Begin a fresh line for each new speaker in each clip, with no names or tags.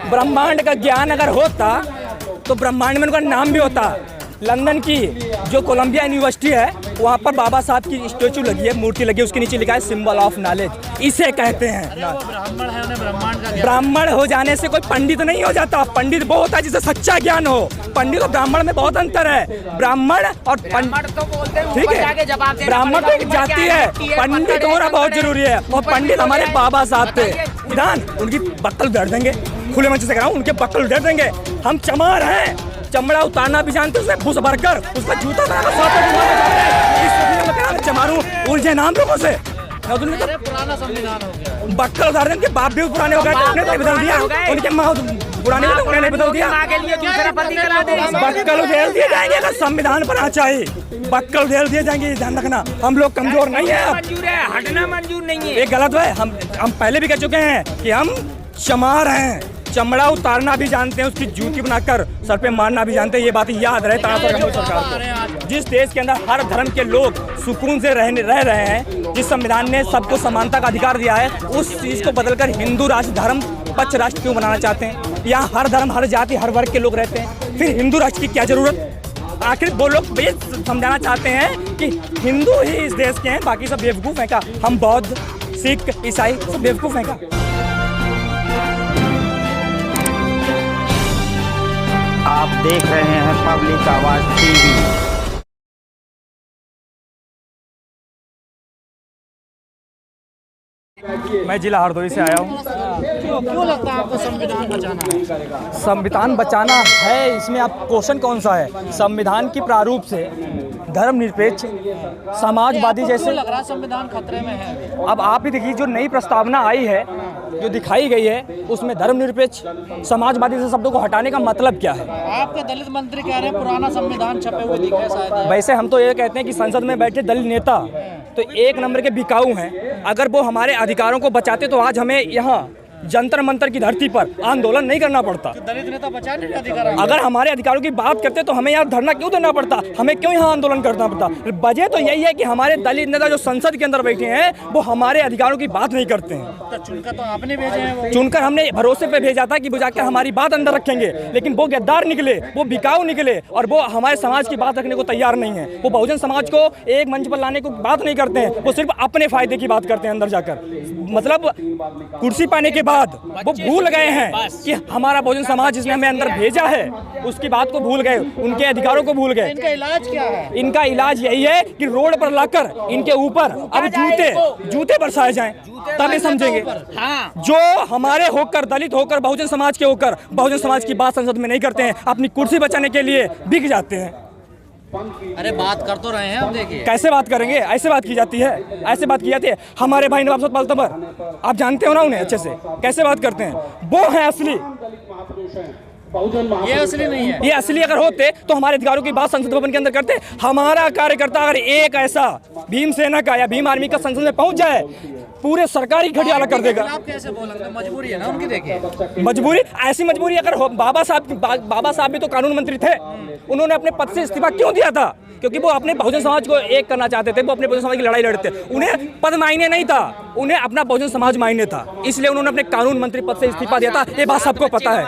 ब्रह्मांड का ज्ञान अगर होता तो ब्रह्मांड में उनका नाम भी होता। लंदन की जो कोलंबिया यूनिवर्सिटी है वहाँ पर बाबा साहब की स्टेचू लगी है, मूर्ति लगी है, उसके नीचे लिखा है सिंबल ऑफ नॉलेज। इसे कहते हैं।
ब्राह्मण है, उन्हें ब्रह्मांड का
ब्राह्मण हो जाने से कोई पंडित नहीं हो जाता। पंडित वो होता है जिसे सच्चा ज्ञान हो। पंडित और ब्राह्मण में बहुत अंतर है। ब्राह्मण और ठीक है, ब्राह्मण तो एक जाति है, पंडित होना बहुत जरूरी है। और पंडित हमारे बाबा साहब थे। विधान उनकी बक्कल उधेड़ देंगे, खुले मंच से कह रहा हूँ, उनके बक्कल उधेड़ देंगे। हम चमार हैं, चमड़ा उतारना भी जानते, उसमें भूस भरकर उसका जूता बनाकर चमारू उलझे नाम लोगों से।
पुराना संविधान हो गया,
बक्कल उतार देंगे। बाप भी पुराने हो गए, उन्हें बदल दिया। उनके माँ पुराने तो उन्हें बदल दिया। बक्कल उधेड़ दिए जाएंगे अगर संविधान बना चाहिए। बक्कल उधेड़ दिए जाएंगे, ध्यान रखना। हम लोग कमजोर नहीं है,
हटना मंजूर नहीं है।
ये गलत है। हम पहले भी कह चुके हैं कि हम चमार हैं, चमड़ा उतारना भी जानते हैं, उसकी जूती बनाकर सर पे मारना भी जानते हैं। ये बात याद रहे सरकार। जिस देश के अंदर हर धर्म के लोग सुकून से रह रहे हैं, जिस संविधान ने सबको समानता का अधिकार दिया है, उस चीज को बदलकर हिंदू राष्ट्र धर्म पक्ष राष्ट्र क्यों बनाना चाहते हैं? यहाँ हर धर्म, हर जाति, हर वर्ग के लोग रहते हैं, फिर हिंदू राष्ट्र की क्या जरूरत? आखिर वो लोग ये समझाना चाहते हैं कि हिंदू ही इस देश के हैं, बाकी सब बेवकूफ हैं क्या? हम बौद्ध, सिख, ईसाई सब बेवकूफ हैं क्या?
आप देख रहे हैं पब्लिक आवाज टीवी।
मैं जिला हरदोई से आया हूँ।
क्यों लगता है आपको संविधान बचाना है?
संविधान बचाना है, इसमें आप क्वेश्चन कौन सा है? संविधान की प्रारूप से धर्मनिरपेक्ष, समाजवादी जैसे
लग रहा है संविधान खतरे में है।
अब आप ही देखिए, जो नई प्रस्तावना आई है, जो दिखाई गई है, उसमें धर्मनिरपेक्ष, समाजवादी से शब्दों को हटाने का मतलब क्या है?
आपके दलित मंत्री कह रहे हैं पुराना संविधान छपे हुए दिख रहे शायद।
वैसे हम तो ये कहते हैं कि संसद में बैठे दलित नेता तो एक नंबर के बिकाऊ हैं। अगर वो हमारे अधिकारों को बचाते तो आज हमें यहाँ जंतर मंतर की धरती पर आंदोलन नहीं करना पड़ता।
दलित नेता बचाने के अधिकार,
अगर हमारे अधिकारों की बात करते तो हमें यहाँ धरना क्यों देना पड़ता? हमें क्यों यहाँ आंदोलन करना पड़ता? वजह तो यही है कि हमारे दलित नेता जो संसद के अंदर बैठे हैं वो हमारे अधिकारों की बात नहीं करते हैं।
तो चुनकर तो आपने भेजे हैं,
चुनकर हमने भरोसे पे भेजा था कि वो जाकर हमारी बात अंदर रखेंगे, लेकिन वो गद्दार निकले, वो बिकाऊ निकले और वो हमारे समाज की बात रखने को तैयार नहीं है। वो बहुजन समाज को एक मंच पर लाने को बात नहीं करते हैं, वो सिर्फ अपने फायदे की बात करते हैं अंदर जाकर। मतलब कुर्सी पाने के बाद वो भूल गए हैं कि हमारा बहुजन समाज जिसने हमें अंदर भेजा है उसकी बात को भूल गए, उनके अधिकारों को भूल गए।
इनका इलाज क्या है?
इनका इलाज यही है कि रोड पर लाकर इनके ऊपर अब जूते बरसाए जाएं, तभी समझेंगे।
हाँ।
जो हमारे होकर, दलित होकर, बहुजन समाज के होकर बहुजन समाज की बात संसद में नहीं करते हैं, अपनी कुर्सी बचाने के लिए बिक जाते हैं।
अरे बात कर तो रहे हैं, अब देखिए
कैसे बात करेंगे? ऐसे बात की जाती है, ऐसे बात की जाती है। हमारे भाई नवाब सतपाल तंवर, आप जानते हो ना उन्हें अच्छे से, कैसे बात करते हैं? वो है असली।
ये असली नहीं है।
ये असली अगर होते तो हमारे अधिकारों की बात संसद भवन के अंदर करते। हमारा कार्यकर्ता अगर एक ऐसा भीमसेना का या भीम आर्मी का संसद में पहुंच जाए, पूरे सरकारी घटियाला कर देगा।
आप कैसे बोलेंगे? मजबूरी है ना उनकी। देखिए
मजबूरी, ऐसी मजबूरी अगर बाबा साहब भी तो कानून मंत्री थे, उन्होंने अपने पद से इस्तीफा क्यों दिया था? क्योंकि वो अपने बहुजन समाज को एक करना चाहते थे, वो अपने बहुजन समाज की लड़ाई लड़ते। उन्हें पद मायने नहीं था, उन्हें अपना बहुजन समाज मायने था, इसलिए उन्होंने अपने कानून मंत्री पद से इस्तीफा दिया था। ये बात सबको पता है।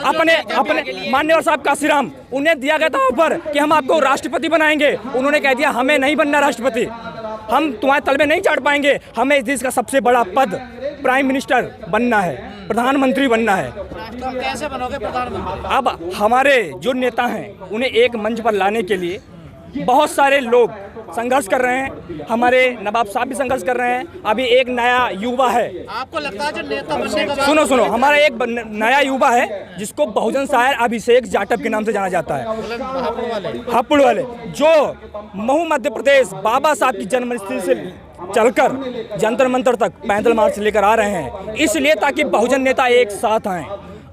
अपने मान्यवर साहब काशीराम, उन्हें दिया गया था ऑफर कि हम आपको राष्ट्रपति बनाएंगे। उन्होंने कह दिया हमें नहीं बनना राष्ट्रपति, हम तुम्हारे तलबे नहीं चढ़ पाएंगे, हमें इस देश का सबसे बड़ा पद प्राइम मिनिस्टर बनना है, प्रधानमंत्री बनना है।
तो आप कैसे बनोगे प्रधानमंत्री?
अब हमारे जो नेता हैं उन्हें एक मंच पर लाने के लिए बहुत सारे लोग संघर्ष कर रहे हैं। हमारे नवाब साहब भी संघर्ष कर रहे हैं। अभी एक नया युवा है,
आपको लगता है जो नेता बनने का
सुनो, हमारा एक नया युवा है जिसको बहुजन शायर अभिषेक जाटव के नाम से जाना जाता है, हापुड़ वाले, जो महू मध्य प्रदेश बाबा साहब की जन्मस्थली से चलकर जंतर मंतर तक पैदल मार्च लेकर आ रहे हैं, इसलिए ताकि बहुजन नेता एक साथ आए,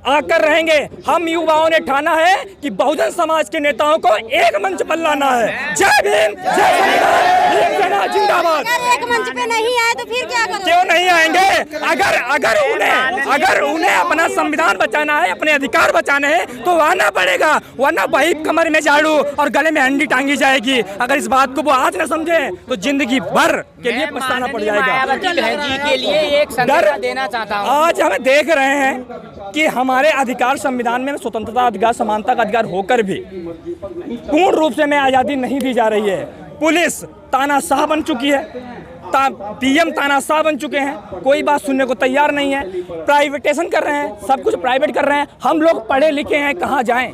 आकर रहेंगे। हम युवाओं ने ठाना है कि बहुजन समाज के नेताओं को एक मंच पर लाना है। जय भीम, जय संविधान, जिंदाबाद।
अगर एक मंच पे नहीं आए तो फिर क्या करोगे?
क्यों नहीं आएंगे? अगर उन्हें अपना संविधान बचाना है, अपने अधिकार बचाने हैं तो आना पड़ेगा, वरना वही कमर में झाड़ू और गले में हंडी टांगी जाएगी। अगर इस बात को वो आज न समझे तो जिंदगी भर के लिए पछताना पड़ जाएगा।
के लिए एक संदेश देना चाहता हूँ।
आज हमें देख रहे हैं कि हमारे अधिकार संविधान में स्वतंत्रता अधिकार समानता का अधिकार होकर भी पूर्ण रूप से हमें आज़ादी नहीं दी जा रही है। पुलिस तानाशाह बन चुकी है, पीएम तानाशाह बन चुके हैं, कोई बात सुनने को तैयार नहीं है, प्राइवेटेशन कर रहे हैं, सब कुछ प्राइवेट कर रहे हैं। हम लोग पढ़े लिखे हैं, कहाँ जाएं?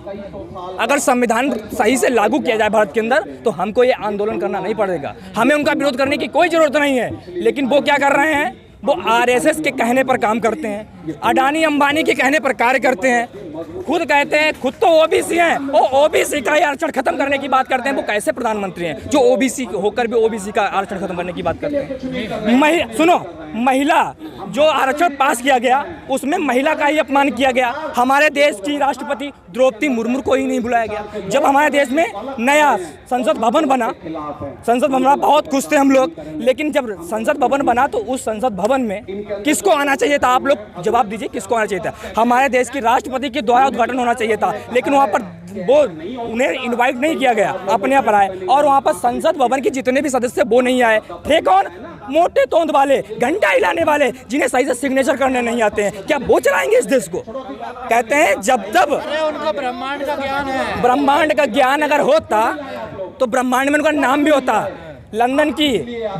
अगर संविधान सही से लागू किया जाए भारत के अंदर तो हमको ये आंदोलन करना नहीं पड़ेगा, हमें उनका विरोध करने की कोई ज़रूरत नहीं है। लेकिन वो क्या कर रहे हैं, वो आरएसएस के कहने पर काम करते हैं, अडानी अंबानी के कहने पर कार्य करते हैं। खुद कहते हैं, खुद तो ओबीसी हैं, वो ओबीसी का आरक्षण खत्म करने की बात करते हैं। वो कैसे प्रधानमंत्री हैं जो ओबीसी होकर भी ओबीसी का आरक्षण खत्म करने की बात करते हैं? सुनो, महिला जो आरक्षण पास किया गया उसमें महिला का ही अपमान किया गया। हमारे देश की राष्ट्रपति द्रौपदी मुर्मू को ही नहीं बुलाया गया। जब हमारे देश में नया संसद भवन बना, बहुत खुश थे हम लोग, लेकिन जब संसद भवन बना तो उस संसद भवन में किसको आना चाहिए था? आप लोग जवाब दीजिए, किसको आना चाहिए था? हमारे देश की राष्ट्रपति के द्वारा उद्घाटन होना चाहिए था, लेकिन वहाँ पर वो उन्हें इनवाइट नहीं किया गया, अपने आप आए। और वहाँ पर संसद भवन के जितने भी सदस्य वो नहीं आए थे। कौन? मोटे तोंद वाले, घंटा हिलाने वाले, जिन्हें सही से सिग्नेचर करने नहीं आते हैं। क्या वो चलाएंगे इस देश को? कहते हैं जब तब
उनका ब्रह्मांड का ज्ञान है।
ब्रह्मांड का ज्ञान अगर होता तो ब्रह्मांड में उनका नाम भी होता। लंदन की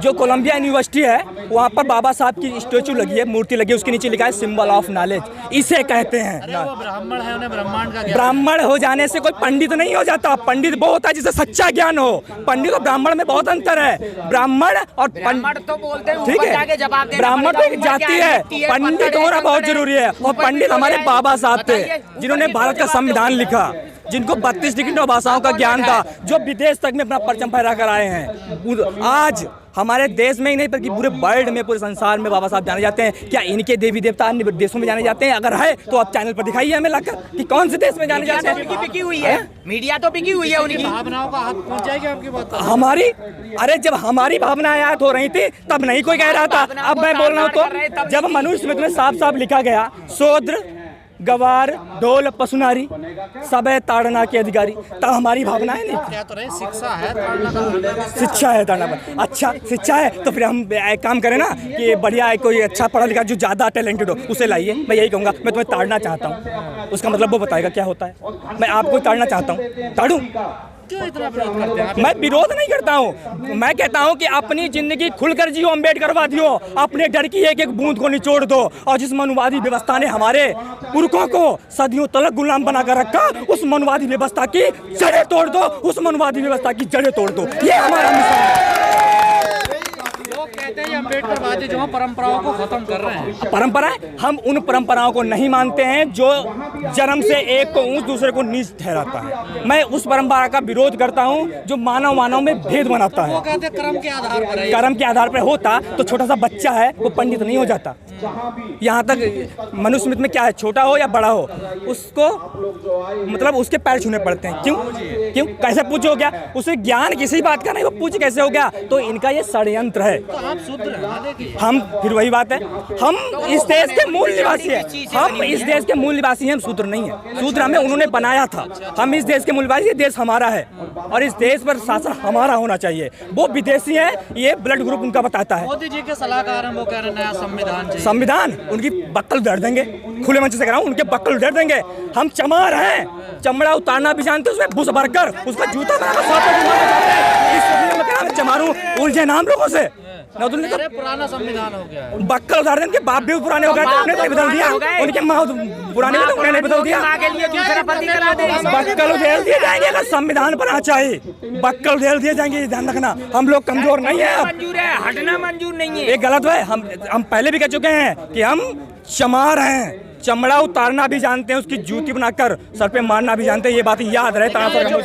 जो कोलंबिया यूनिवर्सिटी है वहाँ पर बाबा साहब की स्टैचू लगी है, मूर्ति लगी है, उसके नीचे लिखा है सिंबल ऑफ नॉलेज। इसे कहते हैं।
वो ब्राह्मण है, उन्हें ब्रह्मांड का ज्ञान।
ब्राह्मण हो जाने से कोई पंडित नहीं हो जाता। पंडित वो होता है जिसे सच्चा ज्ञान हो। पंडित और ब्राह्मण में बहुत अंतर है। ब्राह्मण और पंडित
तो बोलते हैं,
ठीक है, ब्राह्मण तो एक जाति है, पंडित होना बहुत जरूरी है। और पंडित हमारे बाबा साहब थे जिन्होंने भारत का संविधान लिखा, जिनको 32 डिग्री भाषाओं का ज्ञान था, जो विदेश तक में अपना परचम फहरा कर आए हैं। आज हमारे देश में ही नहीं बल्कि पूरे वर्ल्ड में, पूरे संसार में बाबा साहब जाने जाते हैं। क्या इनके देवी देवता अन्य देशों में जाने जाते हैं? अगर है तो आप चैनल पर दिखाइए हमें लाकर कि कौन से देश में जाने जाते हैं।
बिकी हुई है, मीडिया तो बिकी हुई है उनकी
भावनाओं का हाथ पहुंच जाएगी आपकी बात।
हमारी, अरे जब हमारी भावनाएं आयत हो रही थी तब नहीं कोई कह रहा था। अब मैं बोल रहा हूँ तो जब मनुस्मृति में साफ साफ लिखा गया, शूद्र गवार ढोल पशुनारी सब है ताड़ना के अधिकारी, तब हमारी भावनाएं नहीं।
क्या तो रहे, शिक्षा है ताड़ना का,
शिक्षा है ताड़ना पर। अच्छा शिक्षा है तो फिर हम एक काम करें ना कि बढ़िया है, कोई अच्छा पढ़ा लिखा जो ज़्यादा टैलेंटेड हो उसे लाइए। मैं यही कहूँगा, मैं तुम्हें ताड़ना चाहता हूँ, उसका मतलब वो बताएगा क्या होता है। मैं आपको ताड़ना चाहता हूँ, ताड़ू।
क्यों इतना विरोध करते हैं?
मैं विरोध नहीं करता हूँ, मैं कहता हूँ कि अपनी जिंदगी खुलकर जियो, अम्बेडकरवादियों। अपने डर की एक एक बूंद को निचोड़ दो। और जिस मनुवादी व्यवस्था ने हमारे पुरखों को सदियों तलक गुलाम बनाकर रखा, उस मनुवादी व्यवस्था की जड़ें तोड़ दो, उस मनुवादी व्यवस्था की जड़ें तोड़ दो। ये हमारा मिशन है।
लोग कहते हैं अम्बेडकरवादी जो परंपराओं को खत्म कर रहे हैं।
परंपराएं, हम उन परंपराओं को नहीं मानते हैं जो जन्म से एक को ऊंच दूसरे को नीच ठहराता है। मैं उस परंपरा का विरोध करता हूं जो मानव में भेद बनाता है।
वो कहते हैं कर्म के आधार पर है।
कर्म के आधार पर होता तो छोटा सा बच्चा है वो पंडित नहीं हो जाता। यहाँ तक मनुस्मृति में क्या है, छोटा हो या बड़ा हो उसको मतलब उसके पैर छूने पड़ते हैं। क्यों? कैसे पूछ हो गया? उसे ज्ञान किसी बात का नहीं, वो पूछ कैसे हो गया? तो इनका ये षड्यंत्र है।
तो आप शूद्र हैं, देखिए।
हम फिर वही बात है, हम इस देश के मूल निवासी हैं। हम इस देश के मूल निवासी हैं, हम शूद्र नहीं है। शूद्र हमें उन्होंने बनाया था। हम इस देश के मूल निवासी, ये देश हमारा है और इस देश पर शासन हमारा होना चाहिए। वो विदेशी है, ये ब्लड ग्रुप उनका बताता है।
मोदी जी के सलाहकार हैं, वो कह रहे हैं नया संविधान चाहिए।
संविधान उनकी बक्कल उधेड़ देंगे, खुले मंच से कह रहा हूँ, उनके बक्कल उधेड़ देंगे। हम चमार हैं, चमड़ा उतारना भी जानते हैं, उसमें बुश भरकर उसका जूता बनाकर चमारू उलझे नाम लोगों से।
अरे पुराना संविधान हो गया है।
बक्कल उतार देंगे, बाप भी पुराने हो गए, उन्हें तो बदल दिया। उनके माँ पुराने में तो उन्हें बदल दिया। बक्कल उधेड़ दिए जाएंगे अगर संविधान बनना चाहिए। बक्कल उधेड़ दिए जाएंगे, ध्यान रखना। हम लोग कमजोर नहीं है,
मंजूर है, हटना मंजूर नहीं है।
ये गलत है। हम पहले भी कह चुके हैं कि हम चमार हैं, चमड़ा उतारना भी जानते हैं, उसकी जूती बनाकर सर पे मारना भी जानते हैं। ये बात याद रहे सरकार को।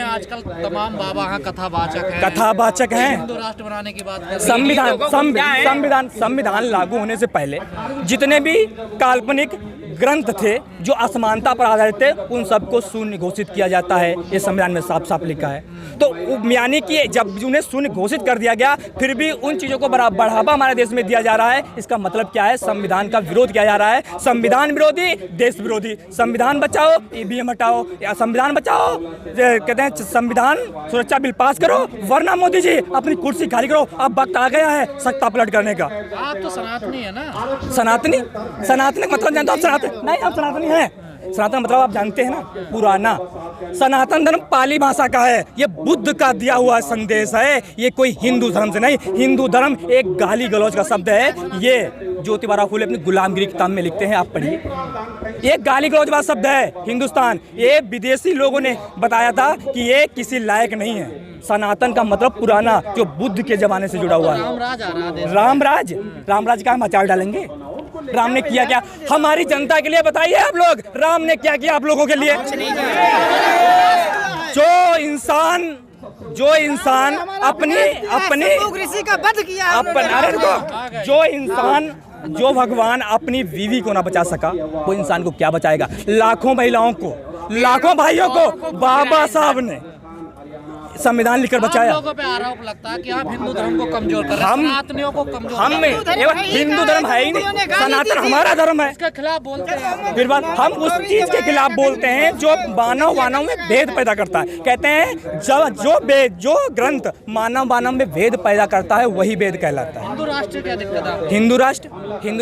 आजकल तमाम बाबा हैं कथावाचक हैं,
कथावाचक हैं।
हिंदू राष्ट्र बनाने की बात कर रहे हैं।
संविधान लागू होने से पहले जितने भी काल्पनिक ग्रंथ थे जो असमानता पर आधारित थे उन सबको शून्य घोषित किया जाता है। ये संविधान में साफ साफ लिखा है। तो यानी कि जब उन्हें शून्य घोषित कर दिया गया फिर भी उन चीज़ों को बढ़ावा हमारे देश में दिया जा रहा है। इसका मतलब क्या है? संविधान का विरोध किया जा रहा है। संविधान विरोधी, देश विरोधी। संविधान बचाओ, ईवीएम हटाओ, या संविधान बचाओ कहते हैं संविधान सुरक्षा बिल पास करो, वरना मोदी जी अपनी कुर्सी खाली करो। अब वक्त आ गया है सत्ता पलट करने का।
आप तो सनातनी है ना?
सनातनी मतलब जानते हो आप? सनातन नहीं, आप सनातनी हैं। सनातन मतलब आप जानते हैं ना, पुराना। सनातन धर्म पाली भाषा का है, ये बुद्ध का दिया हुआ संदेश है, ये कोई हिंदू धर्म से नहीं। हिंदू धर्म एक गाली गलौज का शब्द है। ये ज्योतिबा फुले अपनी गुलामगिरी किताब में लिखते हैं, आप पढ़िए। ये गाली गलौज वाला शब्द है हिंदुस्तान। ये विदेशी लोगों ने बताया था कि ये किसी लायक नहीं है। सनातन का मतलब पुराना, जो बुद्ध के जमाने से जुड़ा हुआ है।
रामराज आ रहा है।
रामराज का हम अचार डालेंगे। राम ने किया क्या हमारी जनता के लिए? बताइए आप लोग, राम ने क्या किया आप लोगों के लिए? जो इंसान अपनी
ऋषि का वध किया,
जो भगवान अपनी बीवी को ना बचा सका, वो इंसान को क्या बचाएगा? लाखों महिलाओं को, लाखों भाइयों को बाबा साहब ने संविधान लिखकर बचाया।
लोगों पे आरोप लगता है कि आप हिंदू धर्म को कमजोर कर रहे हैं, सनातनियों को कमजोर।
हिंदू धर्म है ही नहीं, सनातन हमारा धर्म है।
इसके खिलाफ बोलते हैं।
फिर बात हम उस चीज के खिलाफ बोलते हैं जो मानव में भेद पैदा करता है। कहते हैं जो ग्रंथ मानव में भेद पैदा करता है वही वेद कहलाता है।
हिंदू राष्ट्र क्या दिक्कत है?
हिंदू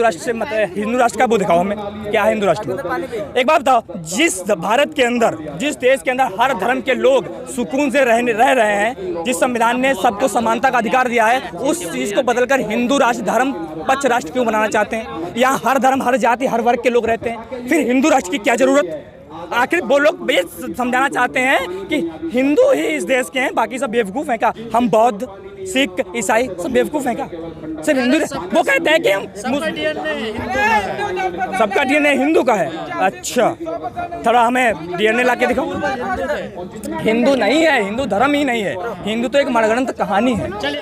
राष्ट्र से मतलब हिंदू राष्ट्र का वो दिखाओ हमें, क्या है हिंदू राष्ट्र? एक बात बताओ, जिस भारत के अंदर, जिस देश के अंदर हर धर्म के लोग सुकून से रह रहे हैं, जिस संविधान ने सबको समानता का अधिकार दिया है, उस चीज को बदलकर हिंदू राष्ट्र धर्म पक्ष राष्ट्र क्यों बनाना चाहते हैं? यहाँ हर धर्म, हर जाति, हर वर्ग के लोग रहते हैं, फिर हिंदू राष्ट्र की क्या जरूरत? आखिर वो लोग ये समझाना चाहते हैं कि हिंदू ही इस देश के हैं, बाकी सब बेवकूफ हैं क्या? हम बौद्ध, सिख, ईसाई सब बेवकूफ हैं क्या? सिर्फ हिंदू? वो कहते हैं कि हम सबका डीएनए हिंदू का है। अच्छा, थोड़ा हमें डीएनए ला के दिखाओ। हिंदू नहीं है, हिंदू धर्म ही नहीं है, हिंदू तो एक मनगढ़ंत कहानी है।